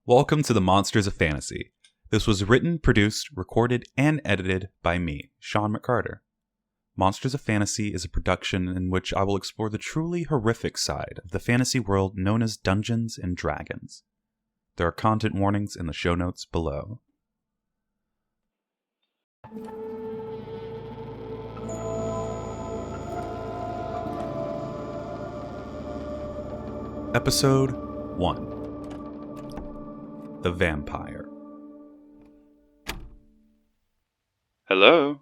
Welcome to the Monsters of Fantasy. This was written, produced, recorded, and edited by me, Sean McCarter. Monsters of Fantasy is a production in which I will explore the truly horrific side of the fantasy world known as Dungeons and Dragons. There are content warnings in the show notes below. Episode 1. The Vampire. Hello?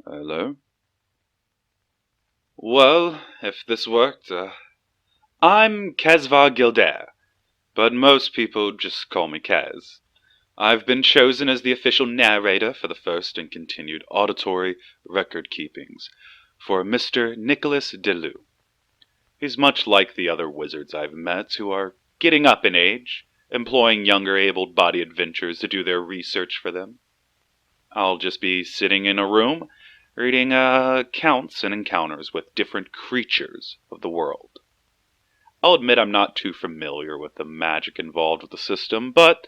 Hello? Well, if this worked, I'm Kez'Var Gildair, but most people just call me Kez. I've been chosen as the official narrator for the first and continued auditory record keepings for Mr. Nicholas Deleu. He's much like the other wizards I've met who are getting up in age, employing younger able-bodied adventurers to do their research for them. I'll just be sitting in a room, reading accounts and encounters with different creatures of the world. I'll admit I'm not too familiar with the magic involved with the system, but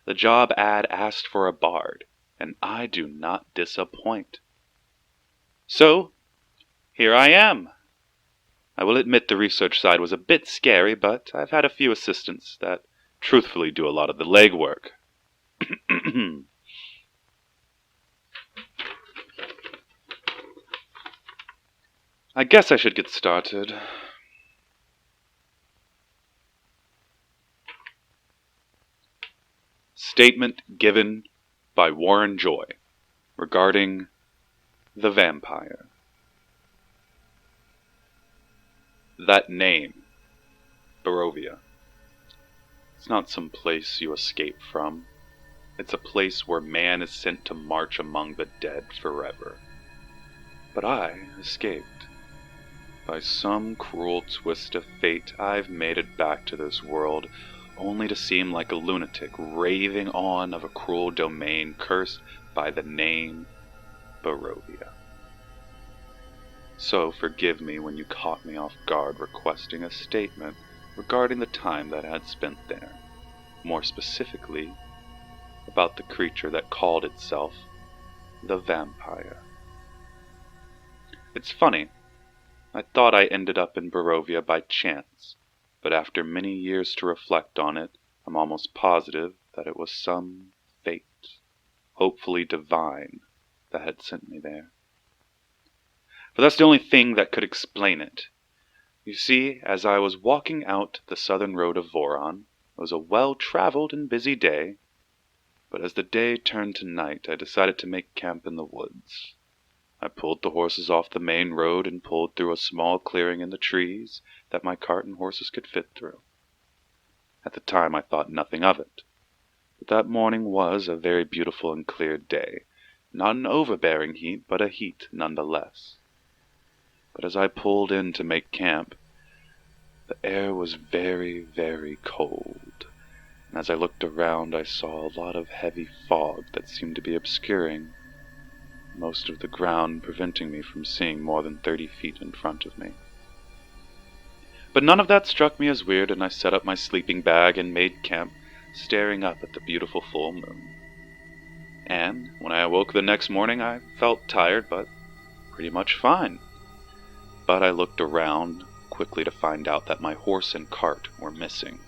the job ad asked for a bard, and I do not disappoint. So, here I am. I will admit the research side was a bit scary, but I've had a few assistants that truthfully do a lot of the legwork. I guess I should get started. Statement given by Warren Joy regarding the vampire. That name, Barovia, it's not some place you escape from. It's a place where man is sent to march among the dead forever. But I escaped. By some cruel twist of fate, I've made it back to this world, only to seem like a lunatic raving on of a cruel domain cursed by the name Barovia. So forgive me when you caught me off guard requesting a statement regarding the time that I had spent there. More specifically, about the creature that called itself the vampire. It's funny. I thought I ended up in Barovia by chance, but after many years to reflect on it, I'm almost positive that it was some fate, hopefully divine, that had sent me there. But that's the only thing that could explain it. You see, as I was walking out the southern road of Voron, it was a well-traveled and busy day, but as the day turned to night, I decided to make camp in the woods. I pulled the horses off the main road and pulled through a small clearing in the trees that my cart and horses could fit through. At the time I thought nothing of it, but that morning was a very beautiful and clear day, not an overbearing heat, but a heat nonetheless. But as I pulled in to make camp, the air was very, very cold, and as I looked around I saw a lot of heavy fog that seemed to be obscuring most of the ground, preventing me from seeing more than 30 feet in front of me. But none of that struck me as weird, and I set up my sleeping bag and made camp, staring up at the beautiful full moon. And when I awoke the next morning, I felt tired, but pretty much fine. But I looked around quickly to find out that my horse and cart were missing.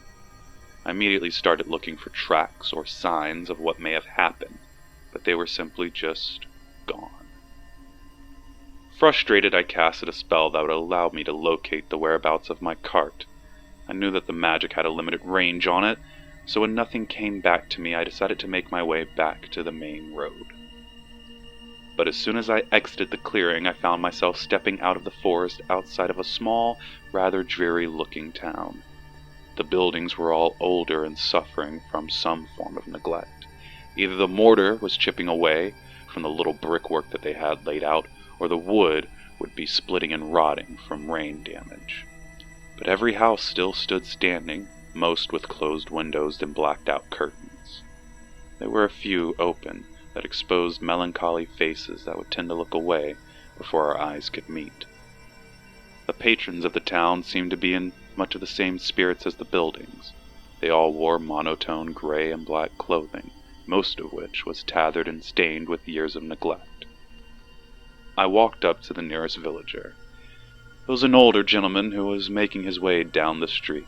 I immediately started looking for tracks or signs of what may have happened, but they were simply just gone. Frustrated, I casted a spell that would allow me to locate the whereabouts of my cart. I knew that the magic had a limited range on it, so when nothing came back to me, I decided to make my way back to the main road. But as soon as I exited the clearing, I found myself stepping out of the forest outside of a small, rather dreary-looking town. The buildings were all older and suffering from some form of neglect. Either the mortar was chipping away from the little brickwork that they had laid out, or the wood would be splitting and rotting from rain damage. But every house still stood standing, most with closed windows and blacked-out curtains. There were a few open, that exposed melancholy faces that would tend to look away before our eyes could meet. The patrons of the town seemed to be in much of the same spirits as the buildings, They all wore monotone gray and black clothing, most of which was tattered and stained with years of neglect. I walked up to the nearest villager. It was an older gentleman who was making his way down the street.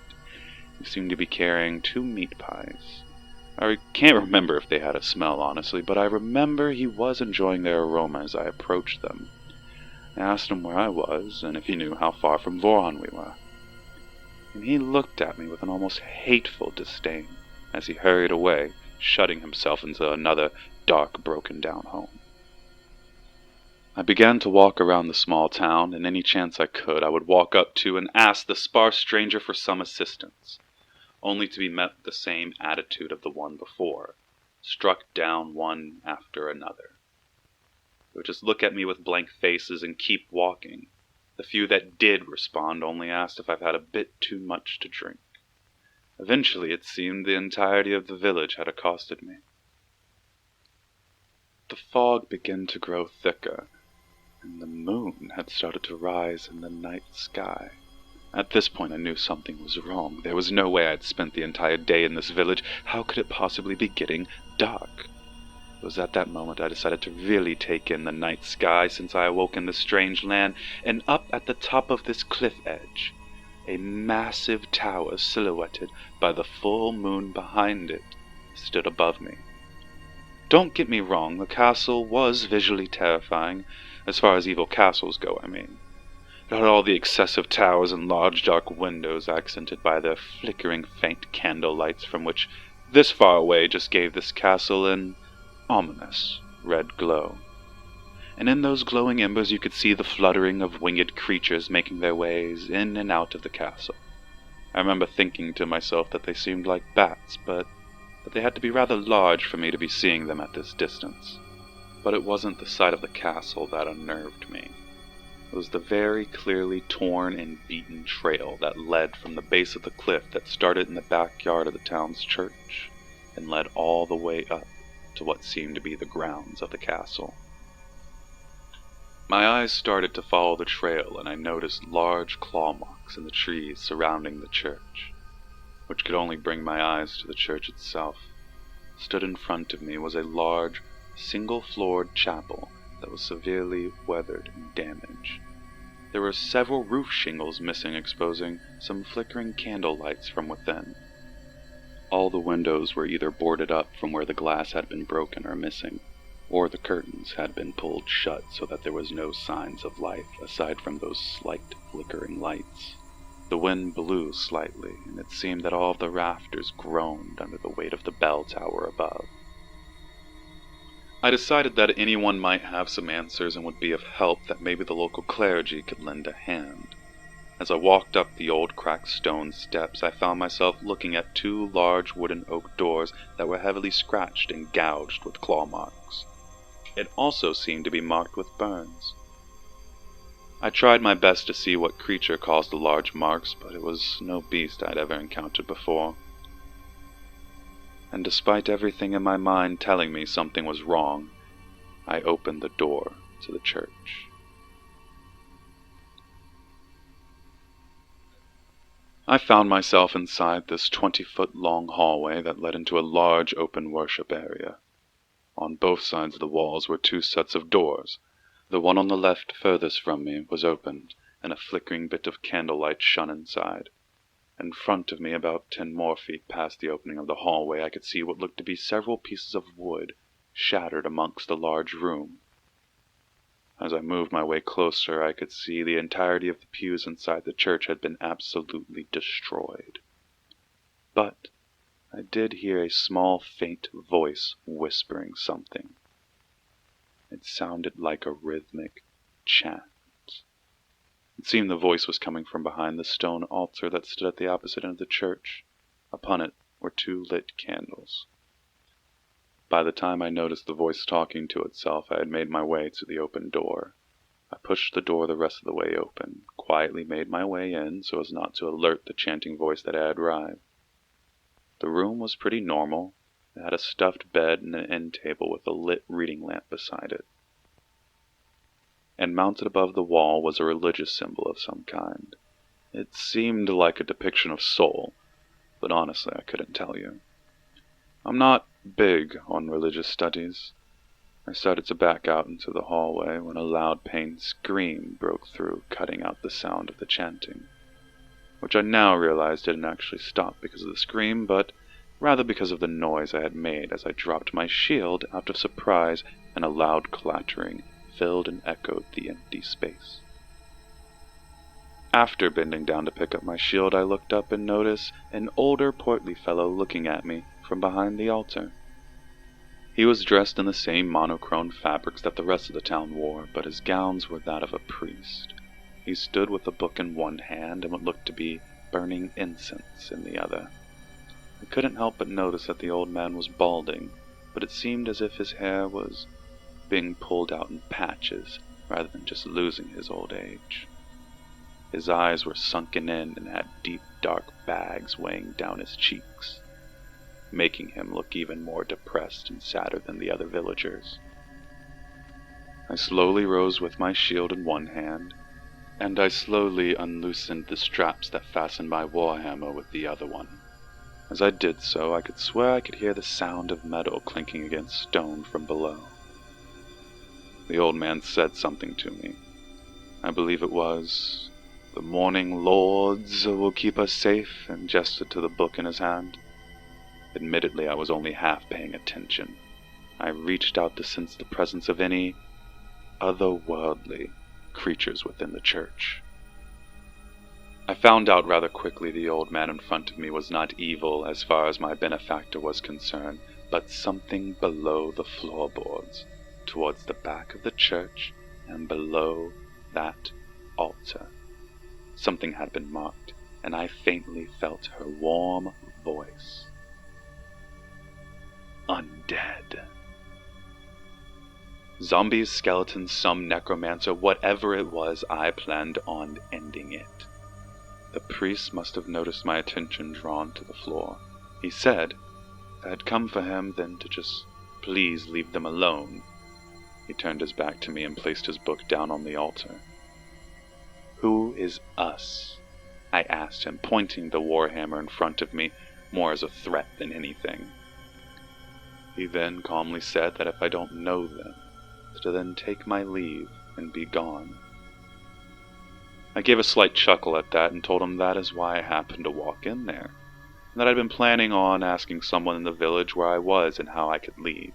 He seemed to be carrying 2 meat pies. I can't remember if they had a smell, honestly, but I remember he was enjoying their aroma as I approached them. I asked him where I was, and if he knew how far from Voron we were. And he looked at me with an almost hateful disdain as he hurried away, shutting himself into another dark, broken-down home. I began to walk around the small town, and any chance I could, I would walk up to and ask the sparse stranger for some assistance, only to be met with the same attitude of the one before, struck down one after another. They would just look at me with blank faces and keep walking. The few that did respond only asked if I've had a bit too much to drink. Eventually, it seemed the entirety of the village had accosted me. The fog began to grow thicker, and the moon had started to rise in the night sky. At this point, I knew something was wrong. There was no way I'd spent the entire day in this village. How could it possibly be getting dark? It was at that moment I decided to really take in the night sky, since I awoke in this strange land, and up at the top of this cliff edge, a massive tower silhouetted by the full moon behind it, stood above me. Don't get me wrong, the castle was visually terrifying, as far as evil castles go, I mean. It had all the excessive towers and large dark windows accented by their flickering faint candle lights, from which this far away just gave this castle an ominous red glow. And in those glowing embers you could see the fluttering of winged creatures making their ways in and out of the castle. I remember thinking to myself that they seemed like bats, but that they had to be rather large for me to be seeing them at this distance. But it wasn't the sight of the castle that unnerved me. It was the very clearly torn and beaten trail that led from the base of the cliff that started in the backyard of the town's church and led all the way up to what seemed to be the grounds of the castle. My eyes started to follow the trail, and I noticed large claw marks in the trees surrounding the church, which could only bring my eyes to the church itself. Stood in front of me was a large, single-floored chapel that was severely weathered and damaged. There were several roof shingles missing, exposing some flickering candle lights from within. All the windows were either boarded up from where the glass had been broken or missing, or the curtains had been pulled shut so that there was no signs of life aside from those slight flickering lights. The wind blew slightly, and it seemed that all of the rafters groaned under the weight of the bell tower above. I decided that anyone might have some answers and would be of help, that maybe the local clergy could lend a hand. As I walked up the old cracked stone steps, I found myself looking at 2 large wooden oak doors that were heavily scratched and gouged with claw marks. It also seemed to be marked with burns. I tried my best to see what creature caused the large marks, but it was no beast I'd ever encountered before. And despite everything in my mind telling me something was wrong, I opened the door to the church. I found myself inside this 20-foot-long hallway that led into a large open worship area. On both sides of the walls were 2 sets of doors. The one on the left furthest from me was opened, and a flickering bit of candlelight shone inside. In front of me, about 10 more feet past the opening of the hallway, I could see what looked to be several pieces of wood shattered amongst the large room. As I moved my way closer, I could see the entirety of the pews inside the church had been absolutely destroyed. But I did hear a small, faint voice whispering something. It sounded like a rhythmic chant. It seemed the voice was coming from behind the stone altar that stood at the opposite end of the church. Upon it were 2 lit candles. By the time I noticed the voice talking to itself, I had made my way to the open door. I pushed the door the rest of the way open, quietly made my way in so as not to alert the chanting voice that I had arrived. The room was pretty normal. It had a stuffed bed and an end table with a lit reading lamp beside it. And mounted above the wall was a religious symbol of some kind. It seemed like a depiction of Sol, but honestly I couldn't tell you. I'm not big on religious studies. I started to back out into the hallway when a loud pained scream broke through, cutting out the sound of the chanting, which I now realized didn't actually stop because of the scream, but rather because of the noise I had made as I dropped my shield out of surprise, and a loud clattering filled and echoed the empty space. After bending down to pick up my shield, I looked up and noticed an older, portly fellow looking at me from behind the altar. He was dressed in the same monochrome fabrics that the rest of the town wore, but his gowns were that of a priest. He stood with a book in one hand and what looked to be burning incense in the other. I couldn't help but notice that the old man was balding, but it seemed as if his hair was being pulled out in patches rather than just losing his old age. His eyes were sunken in and had deep dark bags weighing down his cheeks, making him look even more depressed and sadder than the other villagers. I slowly rose with my shield in one hand, and I slowly unloosened the straps that fastened my warhammer with the other one. As I did so, I could swear I could hear the sound of metal clinking against stone from below. The old man said something to me. I believe it was, "The morning lords will keep us safe," and gestured to the book in his hand. Admittedly, I was only half paying attention. I reached out to sense the presence of any otherworldly creatures within the church. I found out rather quickly the old man in front of me was not evil as far as my benefactor was concerned, but something below the floorboards, towards the back of the church and below that altar. Something had been marked, and I faintly felt her warm voice. Undead. Zombies, skeletons, some necromancer, whatever it was, I planned on ending it. The priest must have noticed my attention drawn to the floor. He said, if I had come for him, then to just please leave them alone. He turned his back to me and placed his book down on the altar. Who is us? I asked him, pointing the warhammer in front of me, more as a threat than anything. He then calmly said that if I don't know them, to then take my leave and be gone. I gave a slight chuckle at that and told him that is why I happened to walk in there, and that I'd been planning on asking someone in the village where I was and how I could leave.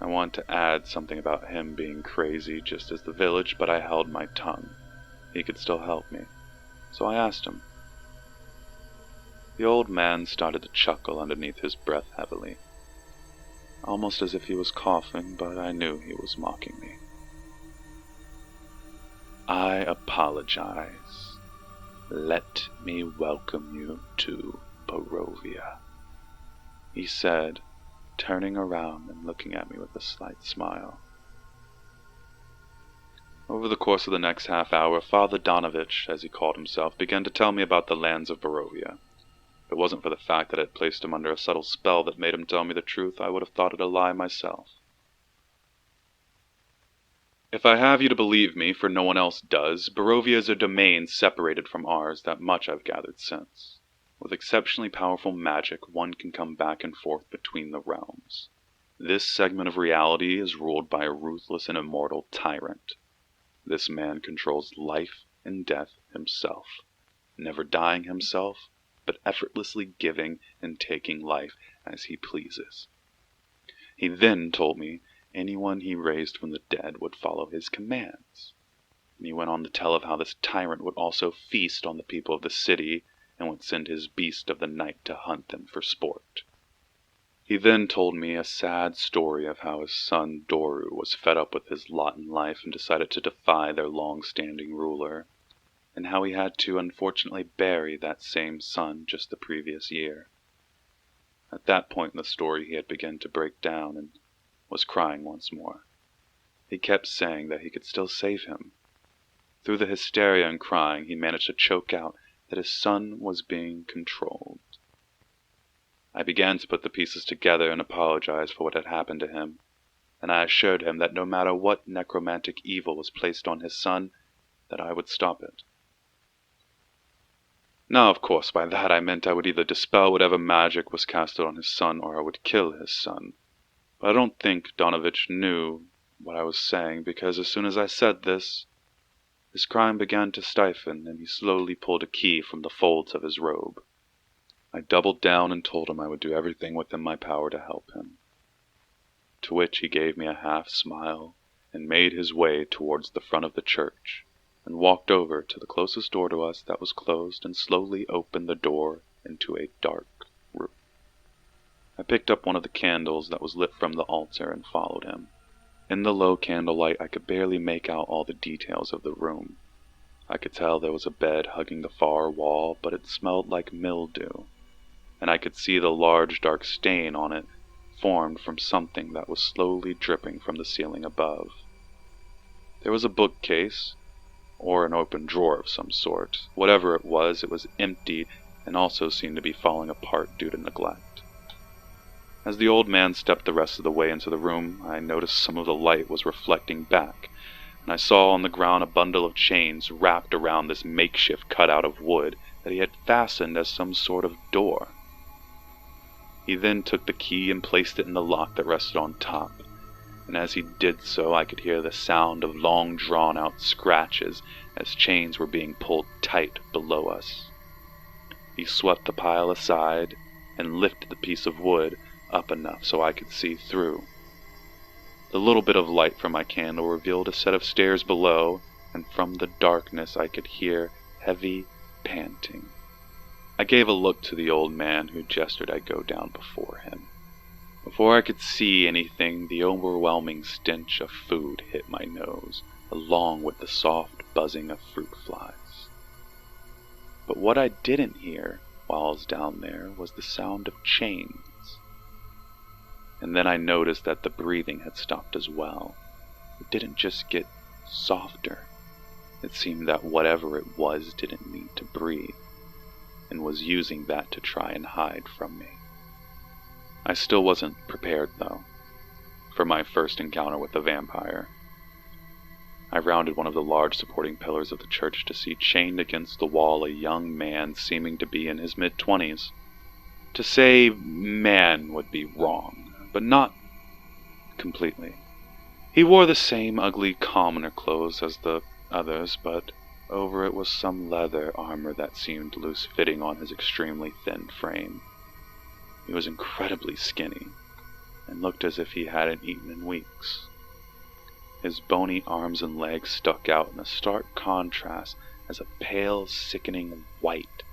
I wanted to add something about him being crazy just as the village, but I held my tongue. He could still help me, so I asked him. The old man started to chuckle underneath his breath heavily, almost as if he was coughing, but I knew he was mocking me. I apologize. Let me welcome you to Barovia, he said, turning around and looking at me with a slight smile. Over the course of the next half hour, Father Donovich, as he called himself, began to tell me about the lands of Barovia. If it wasn't for the fact that I had placed him under a subtle spell that made him tell me the truth, I would have thought it a lie myself. If I have you to believe me, for no one else does, Barovia is a domain separated from ours, that much I've gathered since. With exceptionally powerful magic, one can come back and forth between the realms. This segment of reality is ruled by a ruthless and immortal tyrant. This man controls life and death himself, never dying himself, but effortlessly giving and taking life as he pleases. He then told me anyone he raised from the dead would follow his commands. And he went on to tell of how this tyrant would also feast on the people of the city and would send his beast of the night to hunt them for sport. He then told me a sad story of how his son Doru was fed up with his lot in life and decided to defy their long-standing ruler, and how he had to unfortunately bury that same son just the previous year. At that point in the story he had begun to break down and was crying once more. He kept saying that he could still save him. Through the hysteria and crying, he managed to choke out that his son was being controlled. I began to put the pieces together and apologize for what had happened to him, and I assured him that no matter what necromantic evil was placed on his son, that I would stop it. Now, of course, by that I meant I would either dispel whatever magic was casted on his son, or I would kill his son. But I don't think Donovich knew what I was saying, because as soon as I said this, his crime began to stiffen, and he slowly pulled a key from the folds of his robe. I doubled down and told him I would do everything within my power to help him. To which he gave me a half-smile and made his way towards the front of the church, and walked over to the closest door to us that was closed and slowly opened the door into a dark room. I picked up one of the candles that was lit from the altar and followed him. In the low candlelight I could barely make out all the details of the room. I could tell there was a bed hugging the far wall, but it smelled like mildew, and I could see the large dark stain on it formed from something that was slowly dripping from the ceiling above. There was a bookcase, or an open drawer of some sort. Whatever it was empty and also seemed to be falling apart due to neglect. As the old man stepped the rest of the way into the room, I noticed some of the light was reflecting back, and I saw on the ground a bundle of chains wrapped around this makeshift cutout of wood that he had fastened as some sort of door. He then took the key and placed it in the lock that rested on top, and as he did so I could hear the sound of long drawn-out scratches as chains were being pulled tight below us. He swept the pile aside and lifted the piece of wood up enough so I could see through. The little bit of light from my candle revealed a set of stairs below, and from the darkness I could hear heavy panting. I gave a look to the old man, who gestured I go down before him. Before I could see anything, the overwhelming stench of food hit my nose, along with the soft buzzing of fruit flies. But what I didn't hear while I was down there was the sound of chains. And then I noticed that the breathing had stopped as well. It didn't just get softer. It seemed that whatever it was didn't need to breathe, and was using that to try and hide from me. I still wasn't prepared, though, for my first encounter with the vampire. I rounded one of the large supporting pillars of the church to see chained against the wall a young man seeming to be in his mid-20s. To say man would be wrong, but not completely. He wore the same ugly commoner clothes as the others, but over it was some leather armor that seemed loose-fitting on his extremely thin frame. He was incredibly skinny, and looked as if he hadn't eaten in weeks. His bony arms and legs stuck out in a stark contrast as a pale, sickening white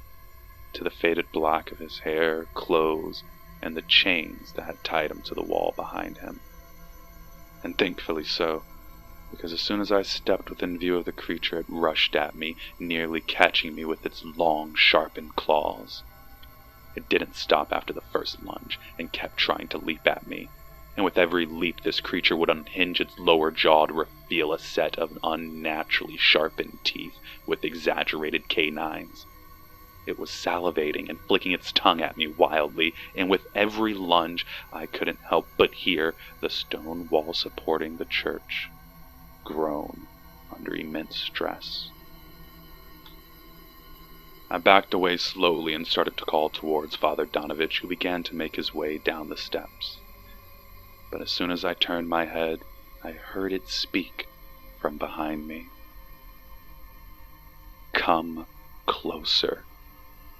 to the faded black of his hair, clothes, and the chains that had tied him to the wall behind him. And thankfully so, because as soon as I stepped within view of the creature, it rushed at me, nearly catching me with its long, sharpened claws. It didn't stop after the first lunge, and kept trying to leap at me, and with every leap this creature would unhinge its lower jaw to reveal a set of unnaturally sharpened teeth with exaggerated canines. It was salivating and flicking its tongue at me wildly, and with every lunge I couldn't help but hear the stone wall supporting the church groan under immense stress. I backed away slowly and started to call towards Father Donovich, who began to make his way down the steps. But as soon as I turned my head, I heard it speak from behind me. "Come closer,"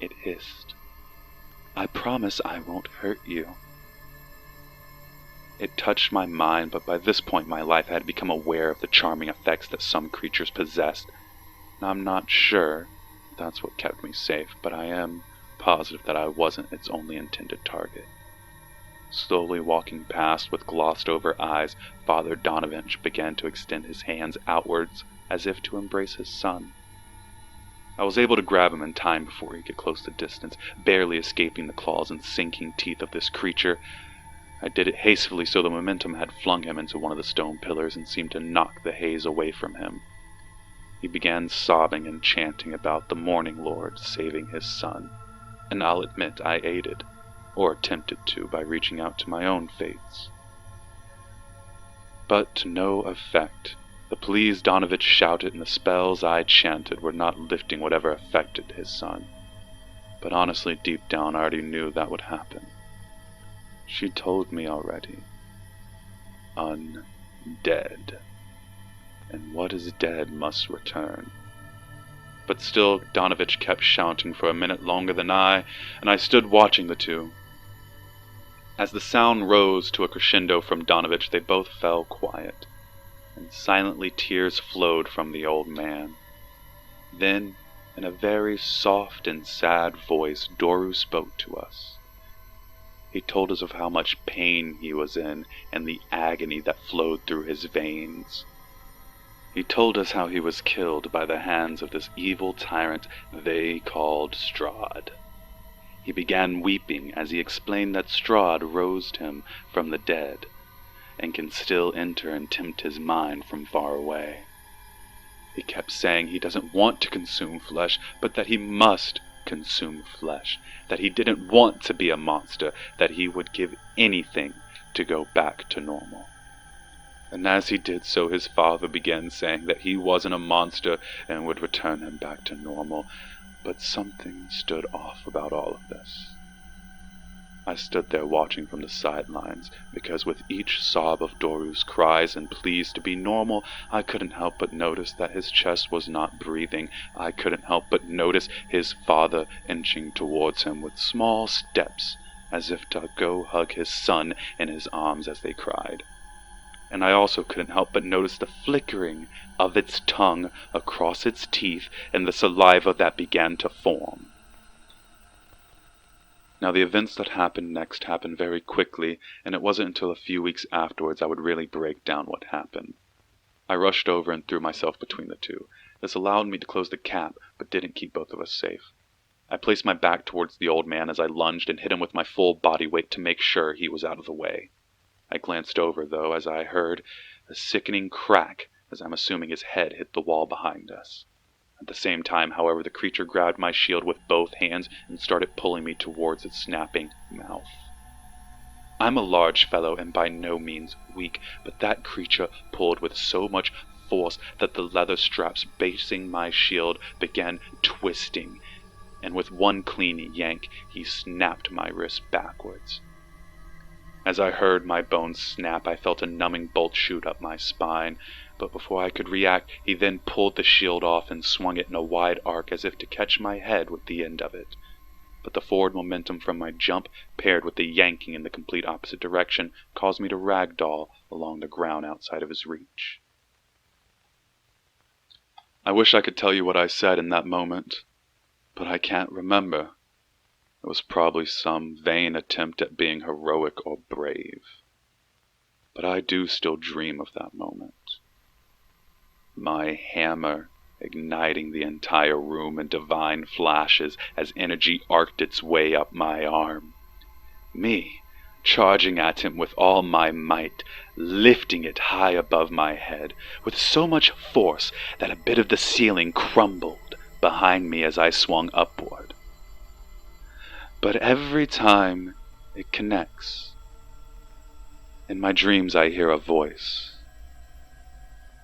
it hissed. "I promise I won't hurt you." It touched my mind, but by this point my life had become aware of the charming effects that some creatures possessed. I'm not sure that's what kept me safe, but I am positive that I wasn't its only intended target. Slowly walking past with glossed-over eyes, Father Donovich began to extend his hands outwards as if to embrace his son. I was able to grab him in time before he could close the distance, barely escaping the claws and sinking teeth of this creature. I did it hastily, so the momentum had flung him into one of the stone pillars and seemed to knock the haze away from him. He began sobbing and chanting about the Morning Lord saving his son, and I'll admit I aided, or attempted to, by reaching out to my own fates. But to no effect. The pleas Donovich shouted and the spells I chanted were not lifting whatever affected his son. But honestly, deep down, I already knew that would happen. She told me already. Undead. And what is dead must return. But still, Donovich kept shouting for a minute longer than I, and I stood watching the two. As the sound rose to a crescendo from Donovich, they both fell quiet, and silently tears flowed from the old man. Then, in a very soft and sad voice, Doru spoke to us. He told us of how much pain he was in and the agony that flowed through his veins. He told us how he was killed by the hands of this evil tyrant they called Strahd. He began weeping as he explained that Strahd rose him from the dead and can still enter and tempt his mind from far away. He kept saying he doesn't want to consume flesh, but that he must consume flesh, that he didn't want to be a monster, that he would give anything to go back to normal. And as he did so, his father began saying that he wasn't a monster and would return him back to normal. But something stood off about all of this. I stood there watching from the sidelines, because with each sob of Doru's cries and pleas to be normal, I couldn't help but notice that his chest was not breathing. I couldn't help but notice his father inching towards him with small steps, as if to go hug his son in his arms as they cried. And I also couldn't help but notice the flickering of its tongue across its teeth and the saliva that began to form. Now the events that happened next happened very quickly, and it wasn't until a few weeks afterwards I would really break down what happened. I rushed over and threw myself between the two. This allowed me to close the cap, but didn't keep both of us safe. I placed my back towards the old man as I lunged and hit him with my full body weight to make sure he was out of the way. I glanced over, though, as I heard a sickening crack as I'm assuming his head hit the wall behind us. At the same time, however, the creature grabbed my shield with both hands and started pulling me towards its snapping mouth. I'm a large fellow and by no means weak, but that creature pulled with so much force that the leather straps basing my shield began twisting, and with one clean yank, he snapped my wrist backwards. As I heard my bones snap, I felt a numbing bolt shoot up my spine, but before I could react, he then pulled the shield off and swung it in a wide arc as if to catch my head with the end of it. But the forward momentum from my jump, paired with the yanking in the complete opposite direction, caused me to ragdoll along the ground outside of his reach. I wish I could tell you what I said in that moment, but I can't remember. It was probably some vain attempt at being heroic or brave. But I do still dream of that moment. My hammer igniting the entire room in divine flashes as energy arced its way up my arm. Me, charging at him with all my might, lifting it high above my head, with so much force that a bit of the ceiling crumbled behind me as I swung upward. But every time it connects, in my dreams I hear a voice,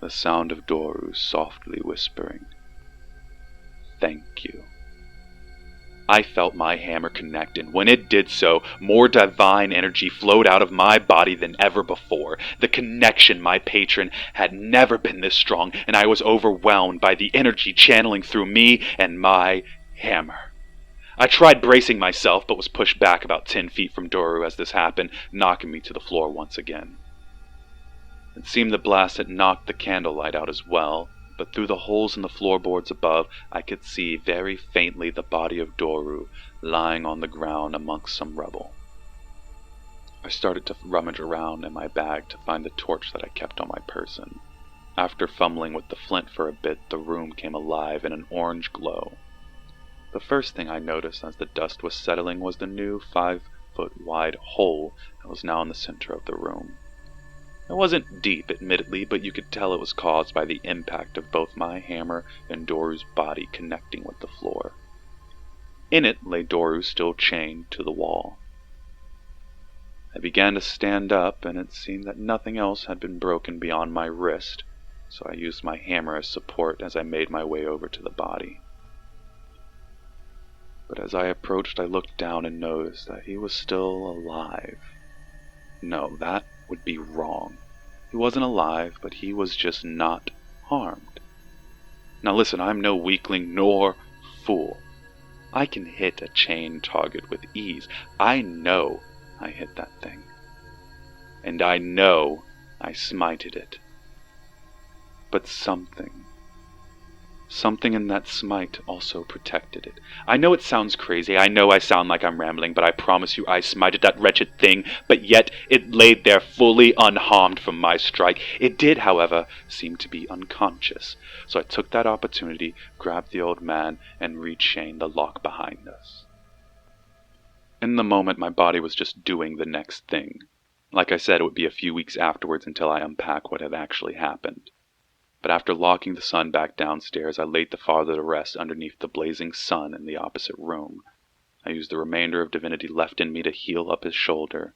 the sound of Doru softly whispering, "Thank you." I felt my hammer connect, and when it did so, more divine energy flowed out of my body than ever before. The connection, my patron, had never been this strong, and I was overwhelmed by the energy channeling through me and my hammer. I tried bracing myself, but was pushed back about 10 feet from Doru as this happened, knocking me to the floor once again. It seemed the blast had knocked the candlelight out as well, but through the holes in the floorboards above, I could see very faintly the body of Doru lying on the ground amongst some rubble. I started to rummage around in my bag to find the torch that I kept on my person. After fumbling with the flint for a bit, the room came alive in an orange glow. The first thing I noticed as the dust was settling was the new 5-foot-wide hole that was now in the center of the room. It wasn't deep, admittedly, but you could tell it was caused by the impact of both my hammer and Doru's body connecting with the floor. In it lay Doru still chained to the wall. I began to stand up, and it seemed that nothing else had been broken beyond my wrist, so I used my hammer as support as I made my way over to the body. but as I approached I looked down and noticed that he was still alive. No, that would be wrong. He wasn't alive, but he was just not harmed. Now listen, I'm no weakling nor fool. I can hit a chained target with ease. I know I hit that thing. And I know I smited it. But something in that smite also protected it. I know it sounds crazy, I know I sound like I'm rambling, but I promise you I smited that wretched thing, but yet it laid there fully unharmed from my strike. It did, however, seem to be unconscious, so I took that opportunity, grabbed the old man, and rechained the lock behind us. In the moment, my body was just doing the next thing. Like I said, it would be a few weeks afterwards until I unpack what had actually happened. But after locking the son back downstairs, I laid the father to rest underneath the blazing sun in the opposite room. I used the remainder of divinity left in me to heal up his shoulder.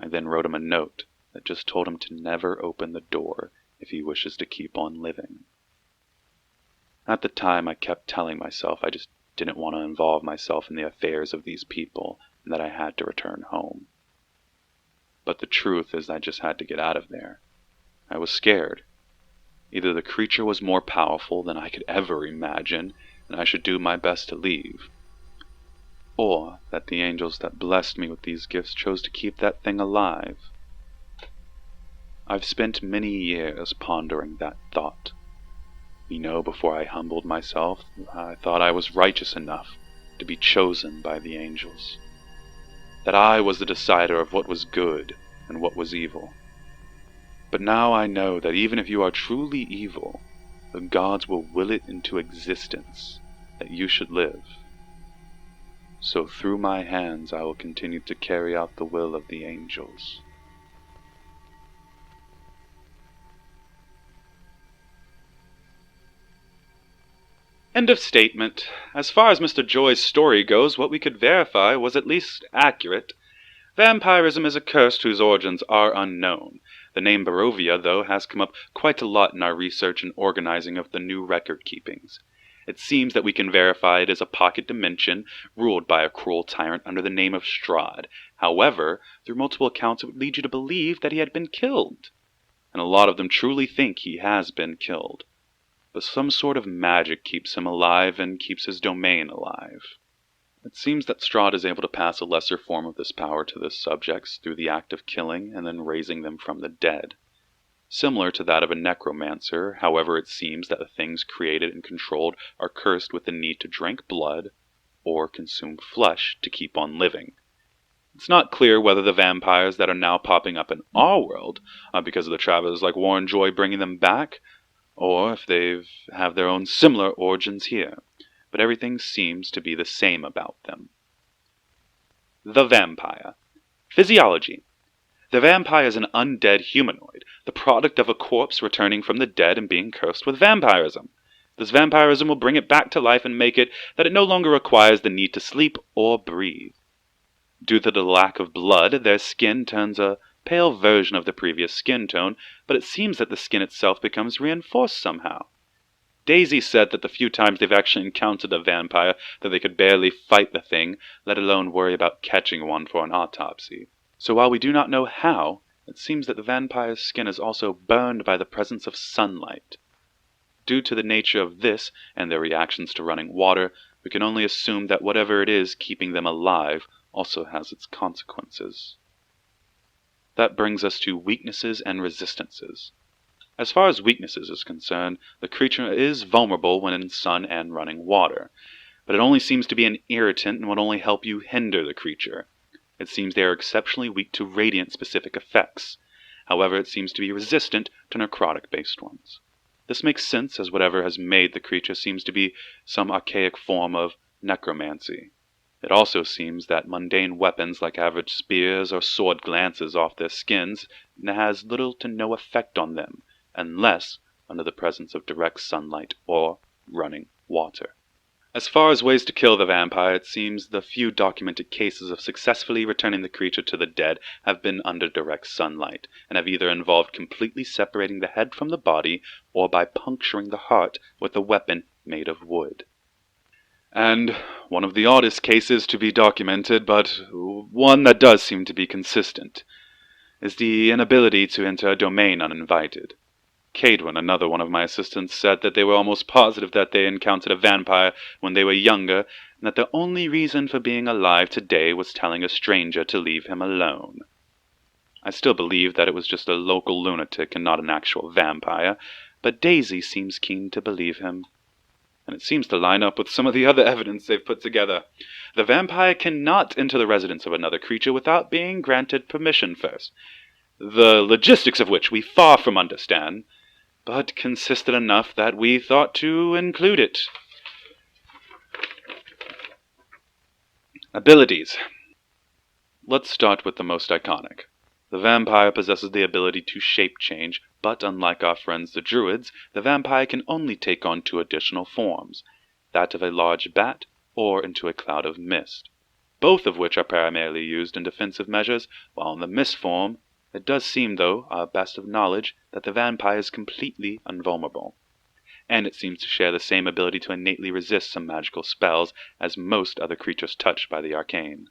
I then wrote him a note that just told him to never open the door if he wishes to keep on living. At the time, I kept telling myself I just didn't want to involve myself in the affairs of these people and that I had to return home. But the truth is I just had to get out of there. I was scared. Either the creature was more powerful than I could ever imagine, and I should do my best to leave, or that the angels that blessed me with these gifts chose to keep that thing alive. I've spent many years pondering that thought. Before I humbled myself, I thought I was righteous enough to be chosen by the angels, that I was the decider of what was good and what was evil. But now I know that even if you are truly evil, the gods will will it into existence that you should live. So through my hands I will continue to carry out the will of the angels. End of statement. As far as Mr. Joy's story goes, what we could verify was at least accurate. Vampirism is a curse whose origins are unknown. The name Barovia, though, has come up quite a lot in our research and organizing of the new record keepings. It seems that we can verify it as a pocket dimension ruled by a cruel tyrant under the name of Strahd. However, through multiple accounts it would lead you to believe that he had been killed. And a lot of them truly think he has been killed. But some sort of magic keeps him alive and keeps his domain alive. It seems that Strahd is able to pass a lesser form of this power to his subjects through the act of killing and then raising them from the dead. Similar to that of a necromancer, however, it seems that the things created and controlled are cursed with the need to drink blood or consume flesh to keep on living. It's not clear whether the vampires that are now popping up in our world are because of the travelers like Warren Joy bringing them back, or if they have their own similar origins here. But everything seems to be the same about them. The vampire. Physiology. The vampire is an undead humanoid, the product of a corpse returning from the dead and being cursed with vampirism. This vampirism will bring it back to life and make it that it no longer requires the need to sleep or breathe. Due to the lack of blood, their skin turns a pale version of the previous skin tone, but it seems that the skin itself becomes reinforced somehow. Daisy said that the few times they've actually encountered a vampire that they could barely fight the thing, let alone worry about catching one for an autopsy. So while we do not know how, it seems that the vampire's skin is also burned by the presence of sunlight. Due to the nature of this and their reactions to running water, we can only assume that whatever it is keeping them alive also has its consequences. That brings us to weaknesses and resistances. As far as weaknesses is concerned, the creature is vulnerable when in sun and running water, but it only seems to be an irritant and would only help you hinder the creature. It seems they are exceptionally weak to radiant-specific effects. However, it seems to be resistant to necrotic-based ones. This makes sense, as whatever has made the creature seems to be some archaic form of necromancy. It also seems that mundane weapons like average spears or sword glances off their skins has little to no effect on them, unless under the presence of direct sunlight or running water. As far as ways to kill the vampire, it seems the few documented cases of successfully returning the creature to the dead have been under direct sunlight, and have either involved completely separating the head from the body, or by puncturing the heart with a weapon made of wood. And one of the oddest cases to be documented, but one that does seem to be consistent, is the inability to enter a domain uninvited. Cadwin, another one of my assistants, said that they were almost positive that they encountered a vampire when they were younger, and that the only reason for being alive today was telling a stranger to leave him alone. I still believe that it was just a local lunatic and not an actual vampire, but Daisy seems keen to believe him. And it seems to line up with some of the other evidence they've put together. The vampire cannot enter the residence of another creature without being granted permission first, the logistics of which we far from understand, but consistent enough that we thought to include it. Abilities. Let's start with the most iconic. The vampire possesses the ability to shape change, but unlike our friends the druids, the vampire can only take on two additional forms, that of a large bat or into a cloud of mist, both of which are primarily used in defensive measures, while in the mist form, it does seem, though, our best of knowledge, that the vampire is completely invulnerable. And it seems to share the same ability to innately resist some magical spells as most other creatures touched by the arcane.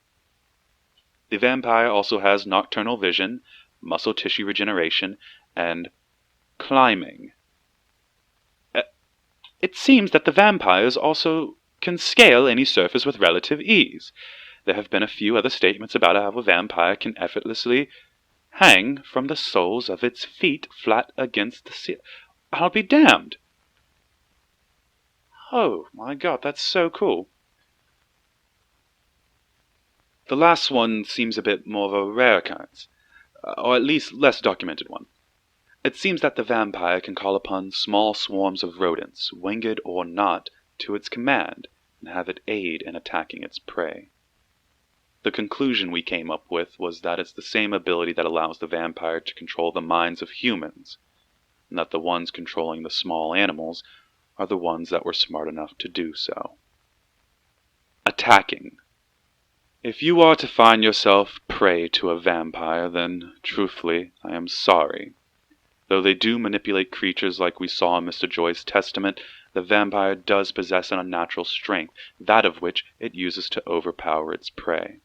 The vampire also has nocturnal vision, muscle tissue regeneration, and climbing. It seems that the vampires also can scale any surface with relative ease. There have been a few other statements about how a vampire can effortlessly hang from the soles of its feet flat against the ceiling. I'll be damned! Oh my god, that's so cool. The last one seems a bit more of a rare occurrence, or at least less documented one. It seems that the vampire can call upon small swarms of rodents, winged or not, to its command, and have it aid in attacking its prey. The conclusion we came up with was that it's the same ability that allows the vampire to control the minds of humans, and that the ones controlling the small animals are the ones that were smart enough to do so. Attacking. If you are to find yourself prey to a vampire, then, truthfully, I am sorry. Though they do manipulate creatures like we saw in Mr. Joy's testament, the vampire does possess an unnatural strength, that of which it uses to overpower its prey.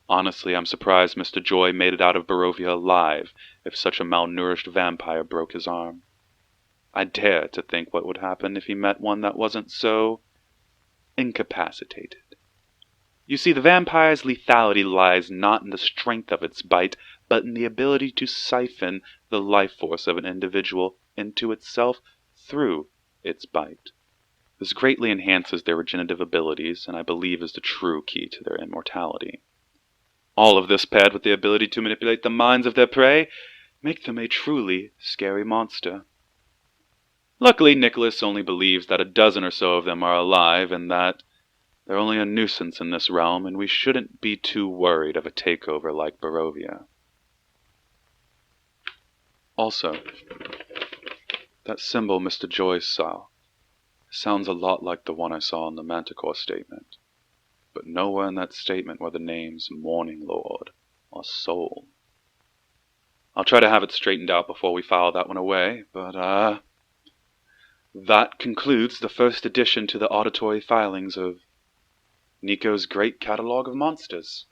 Honestly, I'm surprised Mr. Joy made it out of Barovia alive, if such a malnourished vampire broke his arm. I dare to think what would happen if he met one that wasn't so incapacitated. You see, the vampire's lethality lies not in the strength of its bite, but in the ability to siphon the life force of an individual into itself through its bite. This greatly enhances their regenerative abilities, and I believe is the true key to their immortality. All of this, paired with the ability to manipulate the minds of their prey, make them a truly scary monster. Luckily, Nicholas only believes that a dozen or so of them are alive, and that they're only a nuisance in this realm, and we shouldn't be too worried of a takeover like Barovia. Also, that symbol Mr. Joyce saw sounds a lot like the one I saw in the Manticore statement, but nowhere in that statement were the names Morning Lord or Soul. I'll try to have it straightened out before we file that one away, but that concludes the first addition to the auditory filings of Nico's great catalog of monsters.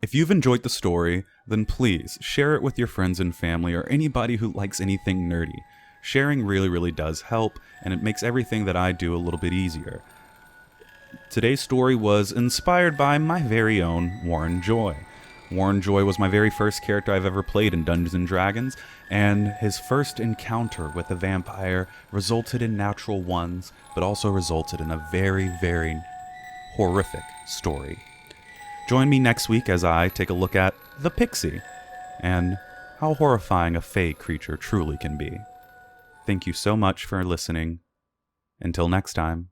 If you've enjoyed the story, then please share it with your friends and family or anybody who likes anything nerdy. Sharing really does help, and it makes everything that I do a little bit easier. Today's story was inspired by my very own Warren Joy. Warren Joy was my very first character I've ever played in Dungeons & Dragons, and his first encounter with a vampire resulted in natural ones, but also resulted in a very horrific story. Join me next week as I take a look at the Pixie, and how horrifying a fae creature truly can be. Thank you so much for listening. Until next time.